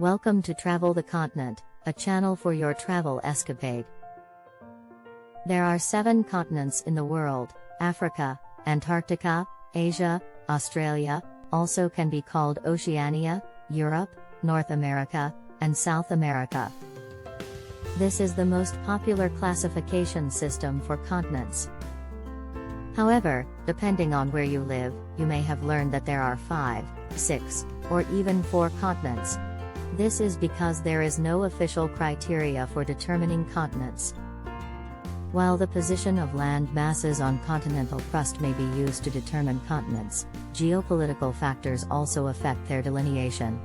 Welcome to Travel the Continent, a channel for your travel escapade. There are 7 continents in the world: Africa, Antarctica, Asia, Australia, also can be called Oceania, Europe, North America, and South America. This is the most popular classification system for continents. However, depending on where you live, you may have learned that there are 5, 6, or even 4 continents. This is because there is no official criteria for determining continents. While the position of land masses on continental crust may be used to determine continents, geopolitical factors also affect their delineation.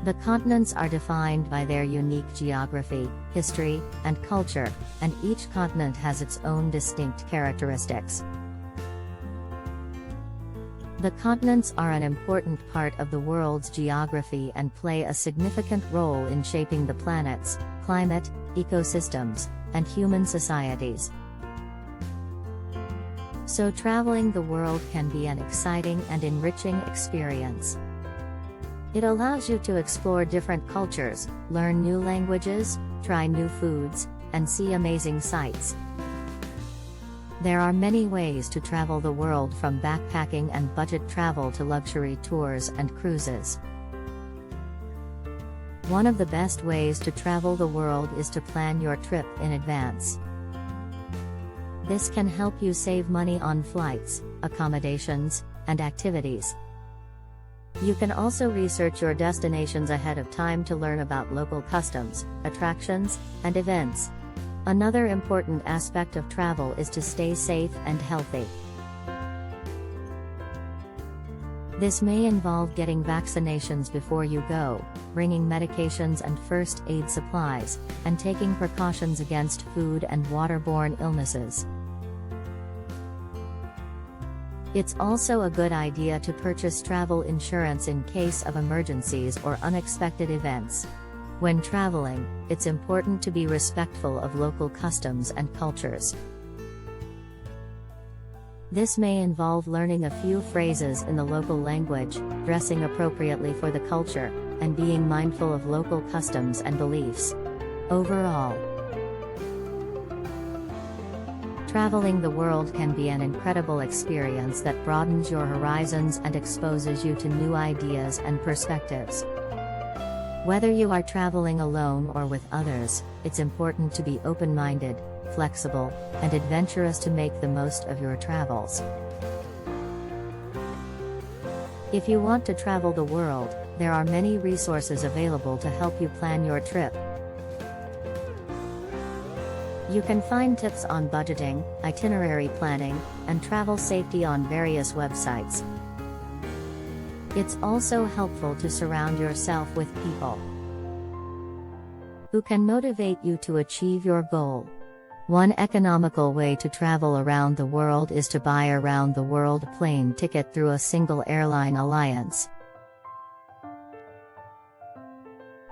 The continents are defined by their unique geography, history, and culture, and each continent has its own distinct characteristics. The continents are an important part of the world's geography and play a significant role in shaping the planet's climate, ecosystems, and human societies. So traveling the world can be an exciting and enriching experience. It allows you to explore different cultures, learn new languages, try new foods, and see amazing sights. There are many ways to travel the world, from backpacking and budget travel to luxury tours and cruises. One of the best ways to travel the world is to plan your trip in advance. This can help you save money on flights, accommodations, and activities. You can also research your destinations ahead of time to learn about local customs, attractions, and events. Another important aspect of travel is to stay safe and healthy. This may involve getting vaccinations before you go, bringing medications and first aid supplies, and taking precautions against food and waterborne illnesses. It's also a good idea to purchase travel insurance in case of emergencies or unexpected events. When traveling, it's important to be respectful of local customs and cultures. This may involve learning a few phrases in the local language, dressing appropriately for the culture, and being mindful of local customs and beliefs. Overall, traveling the world can be an incredible experience that broadens your horizons and exposes you to new ideas and perspectives. Whether you are traveling alone or with others, it's important to be open-minded, flexible, and adventurous to make the most of your travels. If you want to travel the world, there are many resources available to help you plan your trip. You can find tips on budgeting, itinerary planning, and travel safety on various websites. It's also helpful to surround yourself with people who can motivate you to achieve your goal. One economical way to travel around the world is to buy a round-the-world plane ticket through a single airline alliance.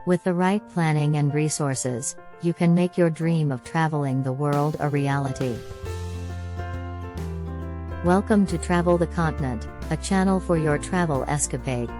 With the right planning and resources, you can make your dream of traveling the world a reality. Welcome to Travel the Continent, a channel for your travel escapade.